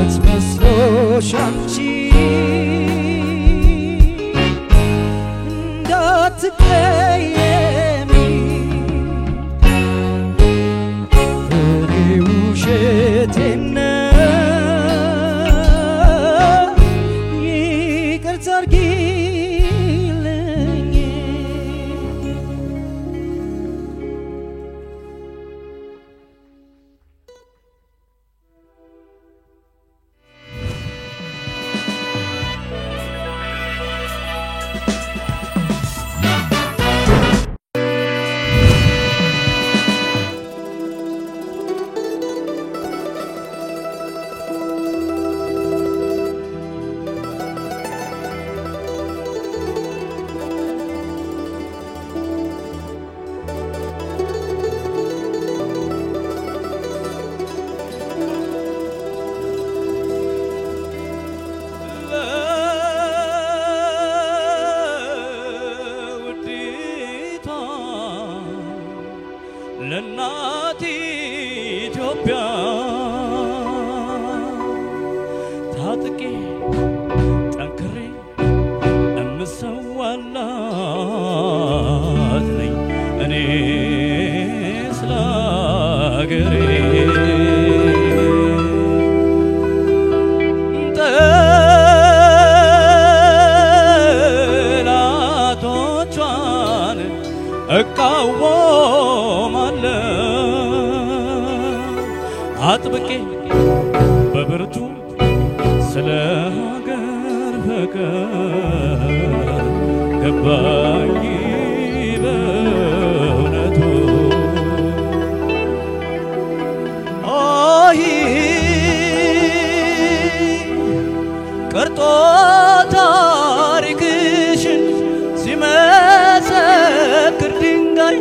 ውሸት መስሎሽ አንቺ እንዳትቀየሚ እኔ ውሸቴን ነው ይቅርታ አድርጊልኝ ለናት ኢትዮጵያ ታጥቄ ጠንክሬ እምሰዋላት ነኝ እኔ ስለ አገሬ ጠላቶቿን አጥብቄ በብርቱ ስለ ሀገር ፍቅር ገባኝ በእውነቱ አይ ቀርጦ ታሪክሽን ሲመሰክር ድንጋይ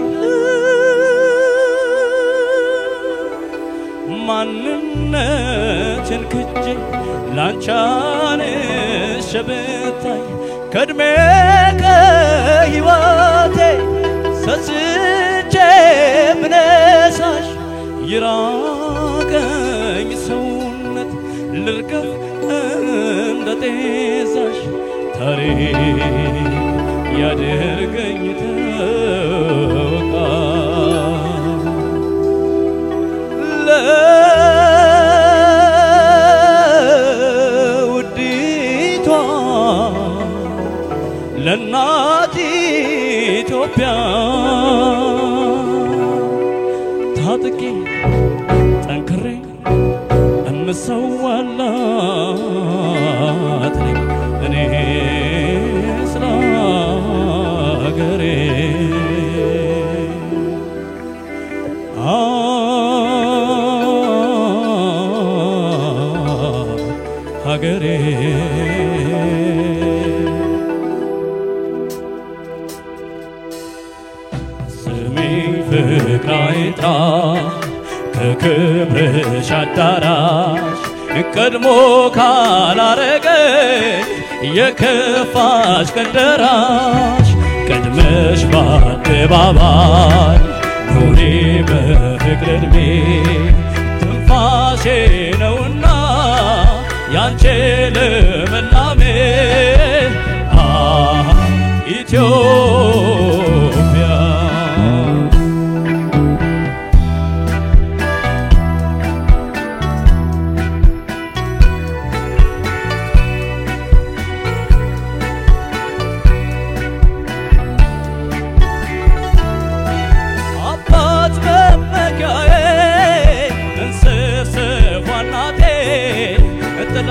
ማንነትን ክጄ ላንቻን ሸበታይ ከድሜ ከህይወቴ ሰስቼ ብነሳሽ ይራቀኝ ሰውነት ልርገፍ እንደ ጤዛሽ ታሪክ ያደርገኝ ተወቃ ለውዲቷ ለናት ኢትዮጵያ ታጥቄ ጠንክሬ እምሰዋላት ነኝ እኔ ስለ አገሬ ሀገሬ ስሜን ፍቅር አይጥራ ከክብርሽ አዳራሽ ቀድሞ ካላረገኝ የከፋሽ ቀን ደራሽ ቀድመሽ በአደባባይ ኑሪ በፍቅር ዕድሜ ትንፋሼ ነውና ያንቺ ልምላሜ ኢትዮጵያ አባት መመኪያዬ እንስፍስፍ ዋናቴ ጥላ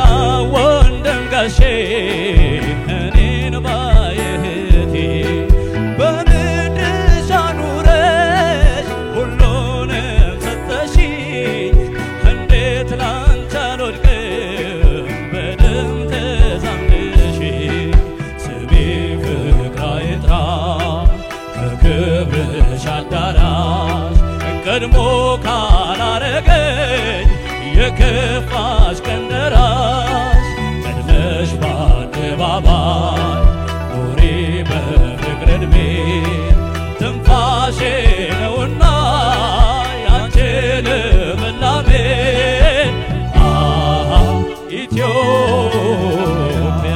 ወንድም ጋሼ እኔን ባየህቴ በምድርሽ አኑረሽ ሁሉንም ሰጠሽኝ እንዴት ላንቺ አልወድቅም በደም ተዛምደሽ ስሜ ፍቅር አይጥራ ከክብርሽ አዳራሽ ቀድሞ ካላረገኝ የከፋሽ ቀን ደራሽ ቀድመሽ በአደባባይ ኑሪ በፍቅር ዕድሜ ትንፋሼ ነውና ያንቺ ልምላሜ ኢትዮጵያ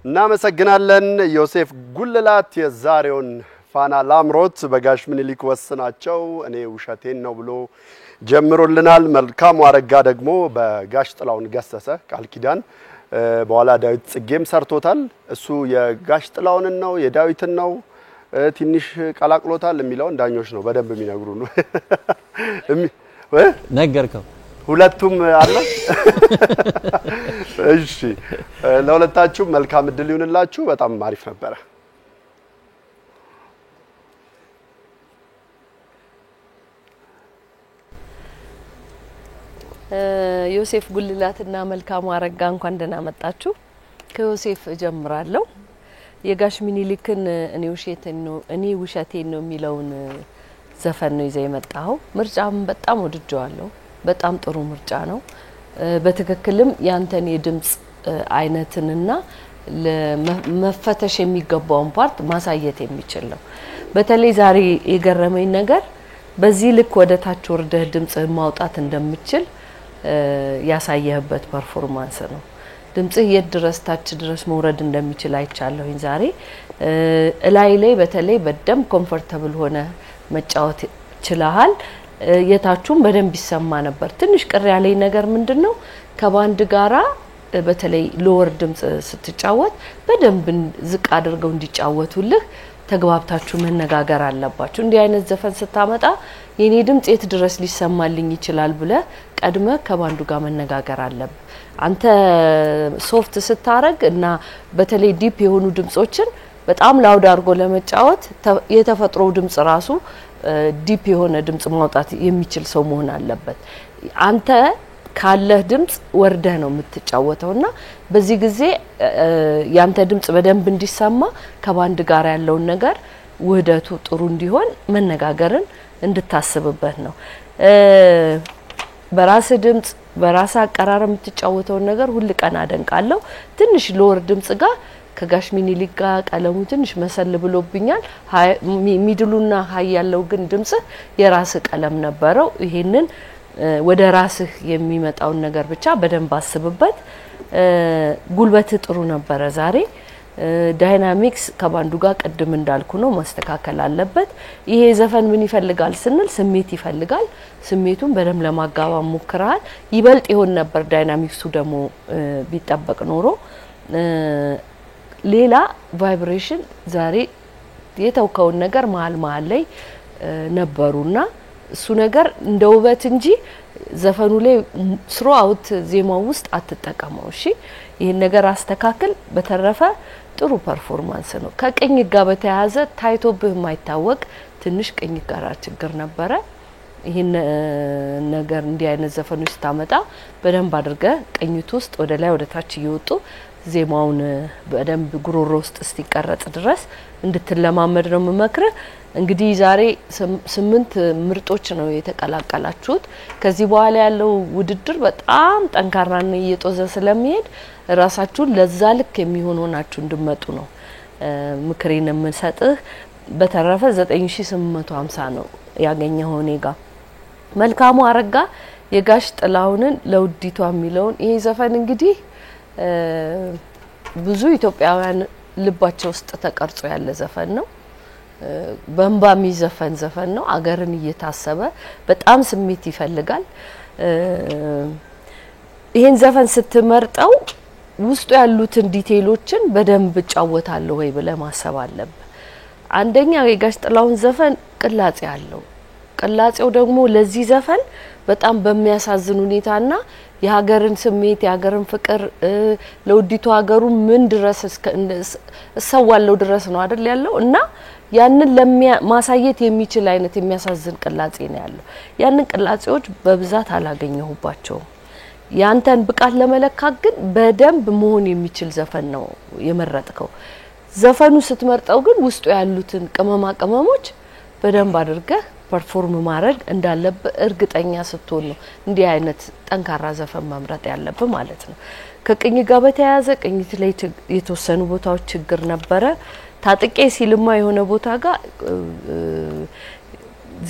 እናመሰግናለን ዮሴፍ ጉልላት የዛሬውን ፋና ላምሮት በጋሽ ምኒልክ ወስናቸው እኔ ውሸቴን ነው ብሎ ጀምሮልናል መልካሙ አረጋ ደግሞ በጋሽ ጥላውን ገሰሰ ቃል ኪዳን በኋላ ዳዊት ጽጌም ሰርቶታል እሱ የጋሽ ጥላውን ነው የዳዊትን ነው ትንሽ ቀላቅሎታል የሚለው ዳኞች ነው በደንብ የሚነግሩን ነገርከው ሁለቱም አለ እሺ ለሁለታችሁ መልካም እድል ይሁንላችሁ በጣም አሪፍ ነበር ዮሴፍ ጉልላትና መልካሙ አረጋ እንኳን ደህና መጣችሁ ከዮሴፍ ጀምራለሁ የጋሽ ምኒልክን እኔ ውሸቴን ነው የሚለውን ዘፈን ነው ይዘው የመጣው ምርጫም በጣም ወድጄዋለሁ በጣም ጥሩ ምርጫ ነው በትክክልም ያንተን የድምጽ አይነትንና ለመፈተሽ የሚገባውን ፓርት ማሳየት የሚችል ነው በተለይ ዛሬ የገረመኝ ነገር በዚህ ልክ ወደ ታች ወርደህ ድምጽ ማውጣት እንደምትችል ያሳየህበት ፐርፎርማንስ ነው ድምጽህ የት ድረስ ታች ድረስ መውረድ እንደሚችል አይቻለሁኝ ዛሬ ላይ በተለይ በደም ኮምፎርታብል ሆነ መጫወት ችለሃል የታቹም በደንብ ይሰማ ነበር ትንሽ ቅር ያለኝ ነገር ምንድነው ከባንድ ጋራ በተለይ ሎወር ድምጽ ስትጫወት በደንብ ዝቅ አድርገው እንዲጫወቱልህ ተግባብታችሁ መነጋገር አለባችሁ እንዲህ አይነት ዘፈን ስታመጣ የኔ ድምጽ የት ድረስ ሊሰማልኝ ይችላል ብለ ቀድመ ከባንዱ ጋር መነጋገር አለበት አንተ ሶፍት ስታረግ እና በተለይ ዲፕ የሆኑ ድምጾችን በጣም ላውድ አድርጎ ለመጫወት የተፈጥሮ ድምጽ ራሱ ዲፕ የሆነ ድምጽ ማውጣት የሚችል ሰው መሆን አለበት አንተ ካለህ ድምጽ ወርደህ ነው የምትጫወተውና በዚህ ጊዜ ያንተ ድምጽ በደንብ እንዲሰማ ከባንድ ጋር ያለው ነገር ውህደቱ ጥሩ እንዲሆን መነጋገርን እንድታስብበት ነው በራስ ድምጽ በራስ አቀራረብ የምትጫወተው ነገር ሁሉ ቀን አደንቃለሁ ትንሽ ሎወር ድምጽ ጋር ከጋሽ ምኒልክ ጋር ቀለሙ ትንሽ መሰል ብሎብኛል ሚድሉና ሃይ ያለው ግን ድምጽ የራስ ቀለም ነበረው ይሄንን ወደ ራስህ የሚመጣው ነገር ብቻ በደንብ አስብበት ጉልበት ጥሩ ነበር ዛሬ ዳይናሚክስ ከባንዱ ጋር ቀድም እንዳልኩ ነው ማስተካከል አለበት ይሄ ዘፈን ምን ይፈልጋል ስንል ስሜት ይፈልጋል ስሜቱን በደም ለማጋባም ሞክራል ይበልጥ ይሆን ነበር ዳይናሚክሱ ደግሞ ቢጠበቅ ኖሮ ሌላ ቫይብሬሽን ዛሬ የተውከው ነገር መሃል ላይ ነበሩና እሱ ነገር እንደ ውበት እንጂ ዘፈኑ ላይ ስሮ አውት ዜማው ውስጥ አትጠቀመው እሺ ይሄን ነገር አስተካክል በተረፈ ጥሩ ፐርፎርማንስ ነው ከቀኝ ጋር በተያያዘ ታይቶብህ ማይታወቅ ትንሽ ቀኝ ጋር ችግር ነበረ ይሄን ነገር እንዲህ አይነት ዘፈኖች ታመጣ በደንብ አድርገ ቀኝቱ ውስጥ ወደ ላይ ወደ ታች ይወጡ ዜማውን በደንብ ጉሮሮ ውስጥ እስቲቀረጽ ድረስ እንድትለማመድ ነው መመክረ እንግዲህ ዛሬ 8 ምርጦች ነው የተቀላቀላችሁት ከዚህ በኋላ ያለው ውድድር በጣም ጠንካራና እየጦዘ ስለሚሄድ ራሳችሁን ለዛ ልክ የሚሆኑናችሁ እንድመጡ ነው ምክሬን የምሰጥህ በተረፈ 9850 ነው ያገኘው ኔጋ መልካሙ አረጋ የጋሽ ጥላውንን ለውዲቷ የሚለውን ይሄ ዘፈን እንግዲህ ብዙ ኢትዮጵያውያን ልባቸው ውስጥ ተቀርጾ ያለ ዘፈን ነው በእንባ የሚዘፈን ዘፈን ነው አገርን እየታሰበ በጣም ስሜት ይፈልጋል ይሄን ዘፈን ስትመርጠው ውስጡ ያሉትን ዲቴይሎችን በደንብ ጫወታለሁ ወይ ብለ ማሰብ አለበት አንደኛ የጋሽ ጥላውን ዘፈን ቅላጼ አለው ቅላጼው ደግሞ ለዚህ ዘፈን በጣም በሚያሳዝን ሁኔታና የሀገርን ስሜት የሀገርን ፍቅር ለውዲቱ ሀገሩ ምን ድረስ እሰዋለው ድረስ ነው አይደል ያለው እና ያንን ለማሳየት የሚችል አይነት የሚያሳዝን ቅላጼ ነው ያለው ያንን ቅላጼዎች በብዛት አላገኘሁባቸው ያንተን ብቃት ለመለካት ግን በደንብ መሆን የሚችል ዘፈን ነው የመረጥከው ዘፈኑ ስትመርጠው ግን ውስጡ ያሉትን ቅመሞች በደንብ አድርገህ ፐርፎርም ማድረግ እንዳለበት እርግጠኛ ስትሆን ነው እንዲህ አይነት ጠንካራ ዘፈን መምረጥ ያለበት ማለት ነው ከቅኝ ጋር በተያያዘ ቅኝት ላይ የተወሰኑ ቦታዎች ችግር ነበረ ታጥቄ ሲልማ የሆነ ቦታ ጋር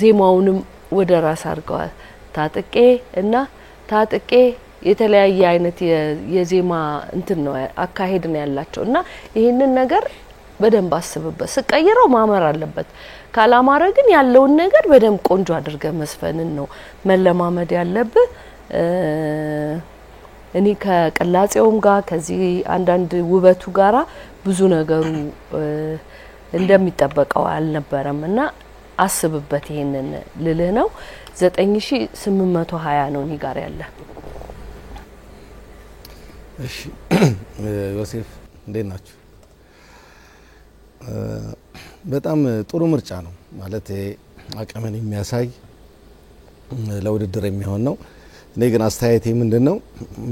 ዜማውንም ወደ ራስ አድርገዋል ታጥቄ እና ታጥቄ የተለያየ አይነት የዜማ እንትን ነው አካሄድ ነው ያላቸውና ይሄንን ነገር በደንብ አስብበት ስቀይረው ማመር አለበት ካላማረ ግን ያለውን ነገር በደንብ ቆንጆ አድርገ መስፈንን ነው መለማመድ ያለበት እኔ ከቅላጼውም ጋር ከዚህ አንዳንድ ውበቱ ጋራ ብዙ ነገሩ እንደሚጠበቀው አልነበረምና አስብበት ይሄንን ልልህ ነው 9820 ነው እኔ ጋር ያለ እሺ ዮሴፍ እንዴት ናችሁ በጣም ጥሩ ምርጫ ነው ማለት አቀመን የሚያሳይ ለውድድር የሚሆን ነው እኔ ግን አስተያየቴ ምንድነው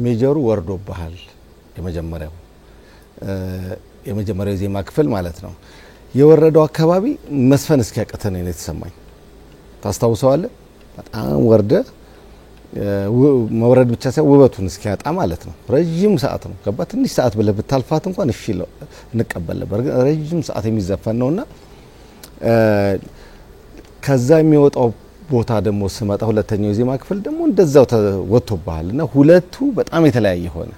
ሜጀሩ ወርዶብሃል የመጀመሪያው ዜማ ክፍል ማለት ነው የወረደው አካባቢ መስፈን እስኪያቀተን ነው የተሰማኝ ታስታውሰዋለህ በጣም ወርደ መውረድ ብቻ ሳይሆን ውበቱን እስኪያጣ ማለት ነው ረጅም ሰዓት ነው ገባ ትንሽ ሰዓት ብለህ ብታልፋት እንኳን እሺ እንቀበል ነበር ረጅም ሰዓት የሚዘፈን ነውና ከዛ የሚወጣው ቦታ ደግሞ ስመጣ ሁለተኛው ዜማ ክፍል ደግሞ እንደዛው ተወጥቶብሃልና ሁለቱ በጣም የተለያየ ሆነ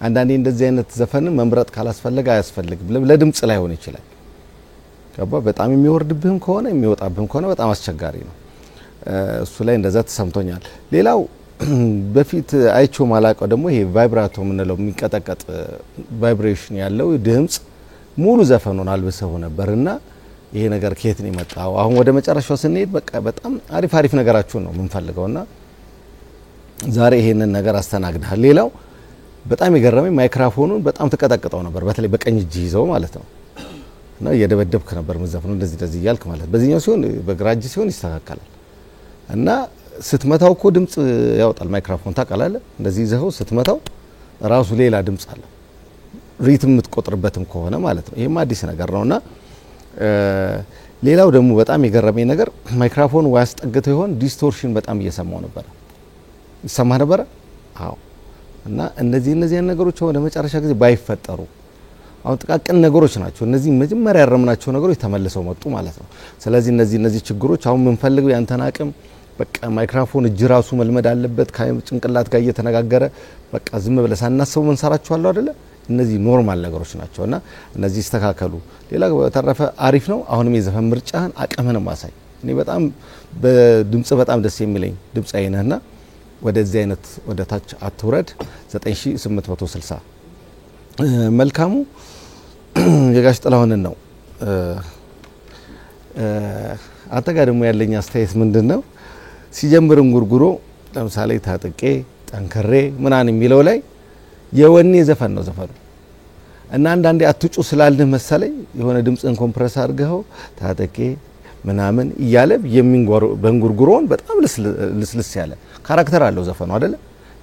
አንዳንዴ እንደዚህ አይነት ዘፈን መምረጥ ካላስፈልግ አያስፈልግም ለድምጽ ላይ ሆነ ይችላል ገባ በጣም የሚወርድብህም ከሆነ የሚወጣብህም ከሆነ በጣም አስቸጋሪ ነው እሱ ላይ እንደዛ ተሰምቶኛል ሌላው በፊት አይቾ ማላቀው ደግሞ ይሄ ቫይብራቶ ምንለው የሚቀጠቀጥ ቫይብሬሽን ያለው ድምጽ ሙሉ ዘፈኑን አልበሰው ነበርና ይሄ ነገር ከየት ነው የመጣው አሁን ወደ መጨረሻው ስንሄድ በቃ በጣም አሪፍ ነገራችሁ ነው ምንፈልገውና ዛሬ ይሄንን ነገር አስተናግደሃል ሌላው በጣም የገረመኝ ማይክሮፎኑን በጣም ተቀጠቀጠው ነበር በተለይ በቀኝ እጅ ይዘው ማለት ነው እና የደበደብክ ነበር መዘፈኑ እንደዚህ ይያልክ ማለት በዚህኛው ሲሆን በግራ እጅ ሲሆን ይስተካከላል እና ስትመታው እኮ ድምጽ ያወጣል ማይክሮፎን ታቀላለ እንደዚህ ይዘው ስትመታው ራሱ ሌላ ድምጽ አለ ሪትም የምትቆጥርበትም ከሆነ ማለት ነው ይሄም አዲስ ነገር ነውና ሌላው ደግሞ በጣም የገረመኝ ነገር ማይክሮፎን ዋስጠግተው ይሆን ዲስቶርሽን በጣም እየሰማው ነበር ይሰማ ነበር አዎ እና እነዚህ ነገሮች ወደ መጨረሻ ጊዜ ባይፈጠሩ አሁን ጥቃቅን ነገሮች ናቸው እነዚህ መጀመሪያ ያረምናቸው ነገሮች ተመልሰው መጡ ማለት ነው ስለዚህ እነዚህ ችግሮች አሁን ምን ፈልገው ያንተን አቅም በቃ ማይክሮፎን እጅ ራሱ መልመድ አለበት ከጭንቅላት ጋር እየተነጋገረ በቃ ዝም ብለህ ሳናስበው ምን ሰራችኋለሁ አይደለ እነዚህ ኖርማል ነገሮች ናቸውና እነዚህ ይስተካከሉ ሌላ ተረፈ አሪፍ ነው አሁንም የዘፈን ምርጫህን አቅምህን ማሳይ እኔ በጣም በድምጽ በጣም ደስ የሚለኝ ድምጻዬ ነህና ወደዚህ አይነት ወደ ታች አትውረድ 9860 መልካሙ የጋሽ ጥላሁንን ነው አጠቃደሙ ያለኝ አስተያየት ምንድነው ሲጀምር እንጉርጉሮ ለምሳሌ ታጥቄ ጠንከሬ ምናን የሚለው ላይ የወኔ ዘፈን ነው ዘፈኑ እና አንዳንዴ አትጩ ስላልህ መሰለኝ የሆነ ድምጽን ኮምፕረስ አድርገው ታጥቄ ምናምን ይያለ በእንጉርጉሮን በጣም ልስልስ ያለ ካራክተር አለው ዘፈኑ አይደለ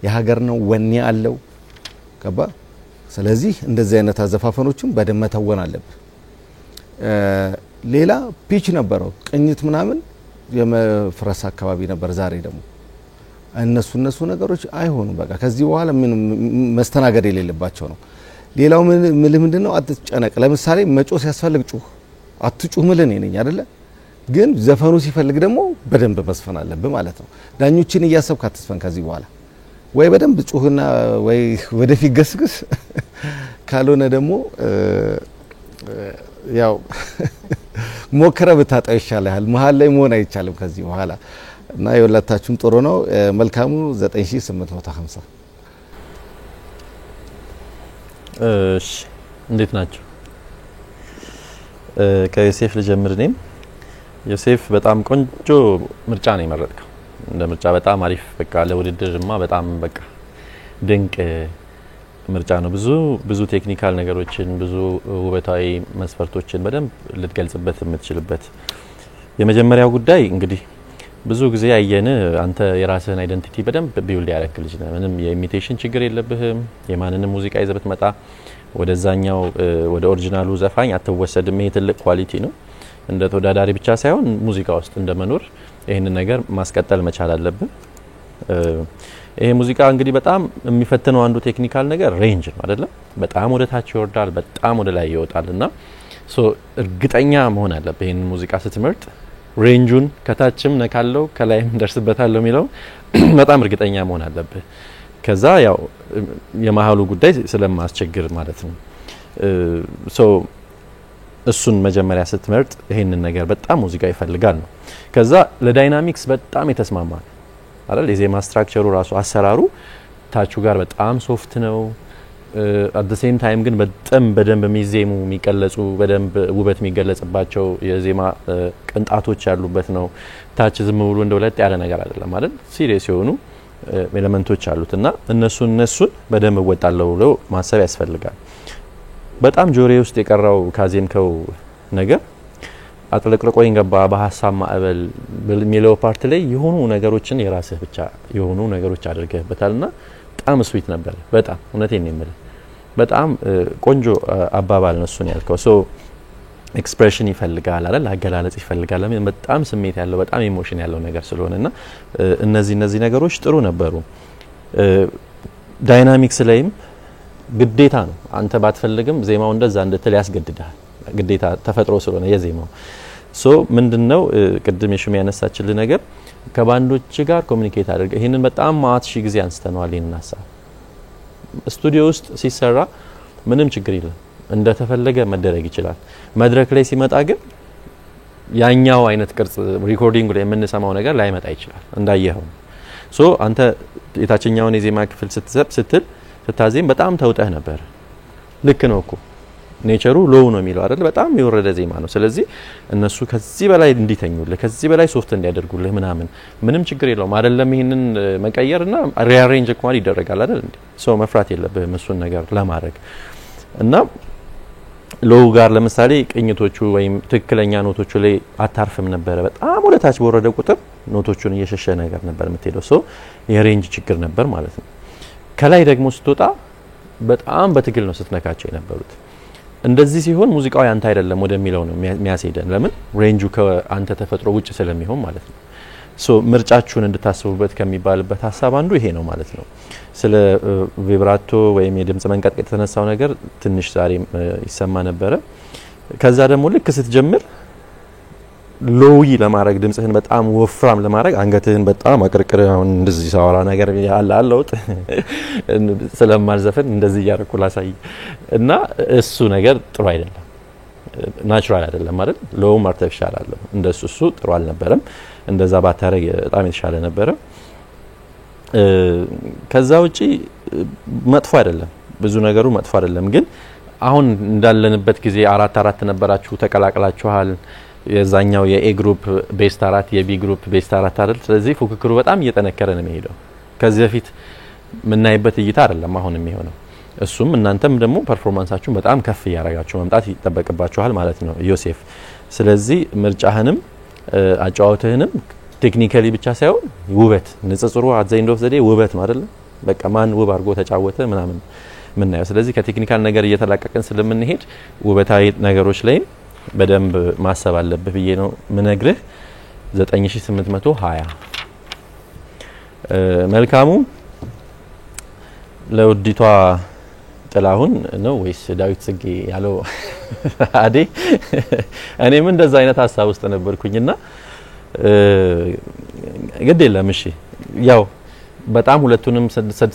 የሀገር ነው ወኔ አለው ገባ ስለዚህ እንደዚህ አይነት አዘፋፈኖችን በደም ተወን አለበት ሌላ ፒች ነበረው ቅኝት ምናምን የመፍረስ አካባቢ ነበር ዛሬ ደግሞ እነሱ ነገሮች አይሆኑም በቃ ከዚህ በኋላ ምን መስተናገድ የሌለባቸው ነው ሌላው ምንድነው አትጨነቅ ለምሳሌ መጮ ሲያስፈልግ ጩህ አትጩህ ምልን ነኝ አይደለ ግን ዘፈኑ ሲፈልግ ደግሞ በደንብ መስፈን አለበት ማለት ነው ዳኞችን እያሰብክ አትስፈን ከዚህ በኋላ ወይ በደንብ ጩህና ወይ ወደፊት ገስግስ ካልሆነ ደግሞ ያው ሞከረ በታጣው ይሻላል መሃል ላይ መሆን አይቻልም ከዚህ በኋላ እና የወላታችሁም ጥሩ ነው መልካሙ 9850 እሺ እንዴት ናችሁ ከዮሴፍ ልጀምር ነኝ ዮሴፍ በጣም ቆንጆ ምርጫ ነው የመረጥከው እንደ ምርጫ በጣም አሪፍ በቃ ለውድድርማ በጣም በቃ ድንቅ ምርጫ ነው ብዙ ቴክኒካል ነገሮችን ብዙ ውበታዊ መስፈርቶችን በደንብ ልትገልጽበት የምትችልበት የመጀመሪያው ጉዳይ እንግዲህ ብዙ ጊዜ ያየነ አንተ የራስህን አይደንቲቲ በደንብ ቢውልድ ያደረክ ልጅ ነህ ምንም የኢሚቴሽን ችግር የለብህም የማንንም ሙዚቃ ይዘበት መጣ ወደዛኛው ወደ ኦሪጂናሉ ዘፋኝ አትወሰድም ይሄ ትልቅ ኳሊቲ ነው እንደ ተወዳዳሪ ብቻ ሳይሆን ሙዚቃ ውስጥ እንደመኖር ይሄንን ነገር ማስቀጠል መቻል አለብን ይሄ ሙዚቃ እንግዲህ በጣም የሚፈትነው አንዱ ቴክኒካል ነገር ሬንጅ ነው አይደለም በጣም ወደ ታች ይወርዳል በጣም ወደ ላይ ይወጣልና ሶ እርግጠኛ መሆን አለብህ ይሄን ሙዚቃ ስትመርጥ ሬንጁን ከታችም ነካለው ከላይም ደርስበታለሁ የሚለው በጣም እርግጠኛ መሆን አለብህ። ከዛ ያው የማሃሉ ጉዳይ ስለማስቸግር ማለት ነው። ሶ እሱን መጀመሪያ ስትመርጥ ይሄንን ነገር በጣም ሙዚቃ ይፈልጋል ነው። ከዛ ለዳይናሚክስ በጣም የተስማማ አይደል የዜማ ስትራክቸሩ ራሱ አሰራሩ ታቹ ጋር በጣም ሶፍት ነው። at the same time ግን በጣም በደንብ የሚዜሙ የሚቀለጹ በደንብ ውበት የሚገለጽባቸው የዜማ ቅንጣቶች ያሉበት ነው። ታች ዝም ብሎ እንደወለጥ ያለ ነገር አይደለም አይደል ሲሪየስ የሆኑ ኤሌመንቶች አሉትና እነሱን በደንብ ወጣለው ብሎ ማሰብ ያስፈልጋል። በጣም ጆሬ ውስጥ የቀራው ካዜምከው ነገር አጥለቅልቆኝ ገባ በሐሳብ ማዕበል በሚለው ፓርት ላይ የሆኑ ነገሮችን የራስህ ብቻ የሆኑ ነገሮች አድርገህበታልና በጣም ስዊት ነበር። በጣም እውነቴን ነው የምልህ በጣም ቆንጆ አባባል ነው እሱን ያልከው። ሶ ኤክስፕሬሽን ይፈልጋል አይደል አገላለጽ ይፈልጋል በጣም ስሜት ያለው በጣም ኢሞሽን ያለው ነገር ስለሆነና እነዚህ ነገሮች ጥሩ ነበሩ። ዳይናሚክስ ላይም ግዴታ ነው አንተ ባትፈልግም ዜማው እንደዛ እንድትል ያስገድዳል ግዴታ ተፈጥሮ ስለሆነ የዜማው። ሶ ምንድነው ቅድም የሹም ያነሳችልኝ ነገር ከባንዶች ጋር ኮሙኒኬት አድርገ ይሄንን በጣም ማት ሺ ጊዜ አንስተናል። ይናሳ ስቱዲዮ ውስጥ ሲሰራ ምንም ችግር የለም እንደተፈለገ መደረግ ይችላል። መድረክ ላይ ሲመጣ ግን ያኛው አይነት ቅርጽ ሪኮርዲንግ ላይ የምንሰማው ነገር ላይመጣ ይችላል እንዳየኸው። ሶ አንተ የታችኛውን የዜማ ክፍል ስታዜም በጣም ተውጠህ ነበር። ልክ ነው እኮ ኔቸሩ ሎው ነው የሚለው አይደል በጣም የወረደ ዜማ ነው። ስለዚህ እነሱ ከዚህ በላይ እንዲተኙልህ ከዚህ በላይ ሶፍት እንዲያደርጉልህ ምንም ችግር የለውም አይደለም ይሄንን መቀየርና ሪአሬንጅ እንኳን ይደረጋል አይደል እንዴ። ሶ መፍራት የለብህም እሱን ነገር ለማድረግ እና ሎው ጋር ለምሳሌ ቅኝቶቹ ወይም ትክክለኛ ኖቶቹ ላይ አታርፍም ነበር። በጣም ወደ ታች በወረደ ቁጥር ኖቶቹን እየሸሸ ነገር ነበር የምትሄደው። ሶ የሬንጅ ችግር ነበር ማለት ነው። ከላይ ደግሞ ስትወጣ በጣም በትግል ነው ስትነካቸው የነበሩት። እንደዚህ ሲሆን ሙዚቃው ያንተ አይደለም ወደሚለው ነው የሚያስሄደን። ለምን ሬንጁ ከአንተ ተፈጥሮ ውጭ ስለሚሆን ማለት ነው። ሶ ምርጫችሁን እንድታስቡበት ከሚባልበት ሐሳብ አንዱ ይሄ ነው ማለት ነው። ስለ ቪብራቶ ወይም የድምጽ መንቀጥቀጥ የተነሳው ነገር ትንሽ ዛሬ ይሰማ ነበር። ከዛ ደግሞ ልክ ስትጀምር ሎዊ ለማድረግ ድምጽህን በጣም ወፍራም ለማድረግ አንገትህን በጣም አቅርቅር አሁን እንደዚህ ሳወራ ነገር ያላለውጥ ስለማልዘፈን እንደዚህ ያረኩ ላሳይ እና እሱ ነገር ጥሩ አይደለም ናቹራል አይደለም ማለት ሎውም አርቲፊሻል አለው እንደሱ እሱ ጥሩ አልነበረም። እንደዛ ባታረግ በጣም የተሻለ ነበር። ከዛ ውጪ መጥፎ አይደለም ብዙ ነገሩ መጥፎ አይደለም። ግን አሁን እንዳለንበት ጊዜ አራት ነበራችሁ ተቀላቅላችኋል። የዛኛው የኤ ግሩፕ ቤስት 4 የቢ ግሩፕ ቤስት 4 አይደል። ስለዚህ ፉክክሩ በጣም እየተነከረ ነው የሚሄደው። ከዚህ በፊት ምናይበት እይታ አይደለም አሁን የሚሆነው። እሱም እናንተም ደግሞ ፐርፎርማንሳችሁን በጣም ከፍ ያረጋችሁ መምጣት ይተበቅባችኋል ማለት ነው ዮሴፍ። ስለዚህ ምርጫህንም አጫዋውተህንም ቴክኒካሊ ብቻ ሳይሆን ውበት ንጽጽሩ አዘይንዶ ዘዴ ውበት ነው አይደል። በቃ ማን ውብ አድርጎ ተጫወተ ምናምን ምናየው። ስለዚህ ከቴክኒካል ነገር እየተላቀቀን ስለምንሄድ ውበታዊ ነገሮች ላይ በደንብ ማሰብ አለብህ ብዬ ነው ምነግርህ። 9820 መልካሙ ለውዲቷ ጥላሁን ነው ወይስ ዳዊት ጽጌ ያለው አዴ እኔም እንደዛ አይነት ሐሳብ ውስጥ ነበርኩኝና ግድ የለም እሺ ያው በጣም ሁለቱንም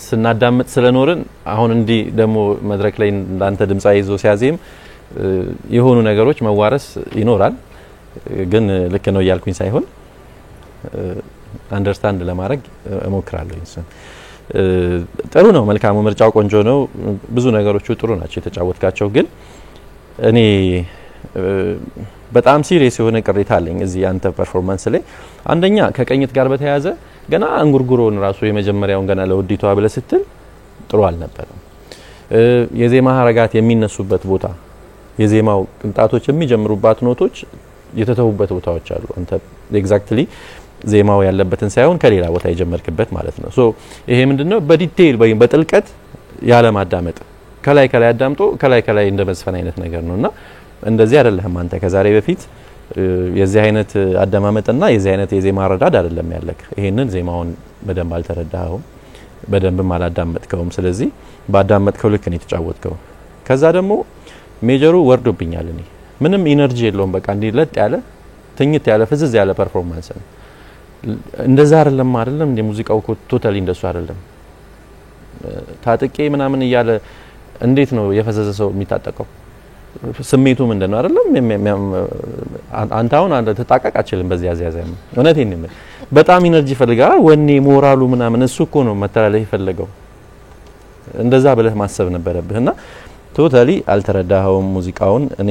ስናዳምጥ ስለኖርን አሁን እንዲ ደግሞ መድረክ ላይ እንዳንተ ድምጻ ይዞ ሲያዜም የሆኑ ነገሮች መዋረስ ይኖራል። ግን ልክ ነው ያልኩኝ ሳይሆን አንደርስታንድ ለማድረግ እሞክራለሁ። እሱን ጥሩ ነው መልካሙ ምርጫው ቆንጆ ነው። ብዙ ነገሮች ጥሩ ናቸው የተጫወትካቸው። ግን እኔ በጣም ሲሪየስ የሆነ ቅሬታ አለኝ እዚህ አንተ ፐርፎርማንስ ላይ። አንደኛ ከቀኝት ጋር በተያያዘ ገና አንጉርጉሮን ራሱ የመጀመሪያውን ገና ለውዲቷ ብለ ስትል ጥሩ አልነበረም። የዜማ ሀረጋት የሚነሱበት ቦታ የዜማው ቅንጣቶች የሚጀምሩባት ኖቶች የተተውበት ቦታዎች አሉ። አንተ ኤግዛክትሊ ዜማው ያለበትን ሳይሆን ከሌላ ቦታ የጀመርክበት ማለት ነው። ሶ ይሄ ምንድነው በዲቴይል ወይም በጥልቀት ያለ ማዳመጥ ከላይ አዳምጦ ከላይ እንደመስፈን አይነት ነገር ነውና እንደዚህ አይደለም። አንተ ከዛሬ በፊት የዚህ አይነት አደማመጥና የዚህ አይነት የዜማ አረዳድ አይደለም ያለክ። ይሄንን ዜማውን በደንብ አልተረዳኸውም በደንብም አላዳመጥከውም። ስለዚህ ባዳመጥከው ልክ ነው የተጫወትከው። ከዛ ደግሞ ሜጀሩ ወርዶብኛል እኔ ምንም ኢነርጂ የለውም በቃ እንዲ ለጥ ያለ ትኝት ያለ ፍዝዝ ያለ ፐርፎርማንስ ነው እንደዛ አይደለም እንደ ሙዚቃው ቶታሊ እንደሱ አይደለም ታጥቄ ምናምን ይያለ እንዴት ነው የፈዘዘ ሰው የሚታጠቀው ስሜቱ ምንድነው አይደለም አንታውን አንተ ተጣቀቅ አችልም በዚህ ያዛያዘም እውነቴን ነው በጣም ኢነርጂ ፈልጋል ወኔ ሞራሉ ምናምን እሱ እኮ ነው መተላለፍ ይፈልገው እንደዛ ብለህ ማሰብ ነበርብህና ቶታሊ አልተረዳኸው ሙዚቃውን እኔ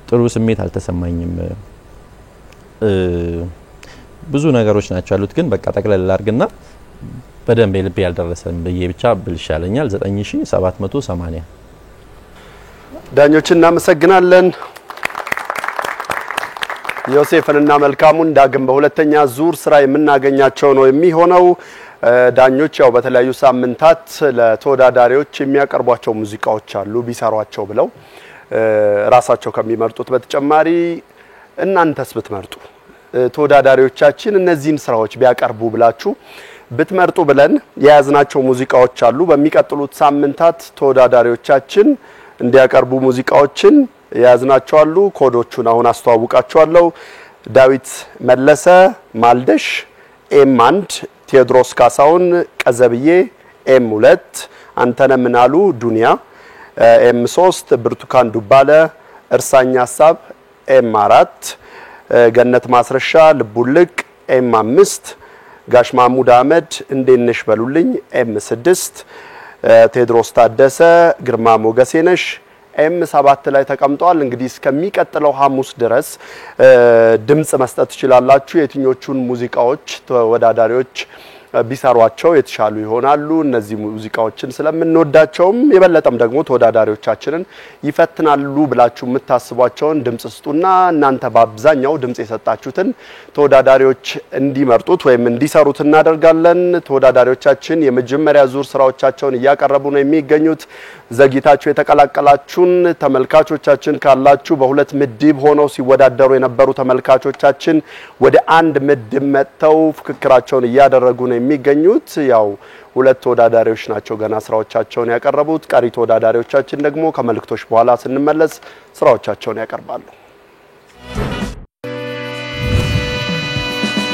ጥሩ ስሜት አልተሰማኝም ብዙ ነገሮች ናቸው ያሉት ግን በቃ ጠቅለል አድርግና በደንብ ልብ ያልደረሰን በየ ብቻ ብልሻለኛል 9780 ዳኞችን እናመሰግናለን ዮሴፍንና መልካሙን ዳግም በሁለተኛ ዙር ስራ የምናገኛቸው ነው የሚሆነው ዳኞች ያው በተለያዩ ሳምንታት ለተወዳዳሪዎች የሚያቀርቧቸው ሙዚቃዎች አሉ ቢሰሯቸው ብለው ራሳቸው ከሚመርጡት በተጨማሪ እናንተስ ብትመርጡ ተወዳዳሪዎቻችን እነዚህን ስራዎች ቢያቀርቡ ብላችሁ ብትመርጡ ብለን የያዝናቸው ሙዚቃዎች አሉ በሚቀጥሉት ሳምንታት ተወዳዳሪዎቻችን እንዲያቀርቡ ሙዚቃዎችን የያዝናቸው አሉ ኮዶቹን አሁን አስተዋውቃቸዋለሁ ዳዊት መለሰ ማልደሽ ኤም1 ቴዎድሮስ ካሳውን ቀዘብዬ ኤም2 አንተነ ምናሉ ዱንያ ኤም3 ብርቱካን ዱባለ እርሳኛ ሐሳብ ኤም4 ገነት ማስረሻ ልቡልቅ ኤም5 ጋሽ ማሙድ አህመድ እንዴነሽ በሉልኝ ኤም6 ቴድሮስ ታደሰ ግርማ ሞገሴነሽ ኤም7 ላይ ተቀምጧል እንግዲህ እስከሚቀጥለው ሐሙስ ድረስ ድምጽ መስጠት ይችላልላችሁ የትኞቹን ሙዚቃዎች ተወዳዳሪዎች ቢሰሯቸው የተሻሉ ይሆናሉ እነዚህ ሙዚቃዎችን ስለምንወዳቸውም የበለጠም ደግሞ ተወዳዳሪዎቻችንን ይፈትናሉ ብላችሁ የምታስቧቸውን ድምጽ ስጡና እናንተ በአብዛኛው ድምጽ የሰጣችሁትን ተወዳዳሪዎች እንዲመርጡት ወይም እንዲሰሩት እናደርጋለን ተወዳዳሪዎቻችን የመጀመሪያ ዙር ስራዎቻቸውን እያቀረቡ ነው የሚገኙት ዘግይታችሁ የተቀላቀላችሁን ተመልካቾቻችን ካላችሁ በሁለት ምድብ ሆነው ሲወዳደሩ የነበሩ ተመልካቾቻችን ወደ አንድ ምድብ መጥተው ፍክክራቸውን እያደረጉ ነው የሚገኙት ያው ሁለት ተወዳዳሪዎች ናቸው ገና ስራዎቻቸውን ያቀረቡት ቀሪ ተወዳዳሪዎቻችን ደግሞ ከመልክቶች በኋላ ስንመለስ ስራዎቻቸውን ያቀርባሉ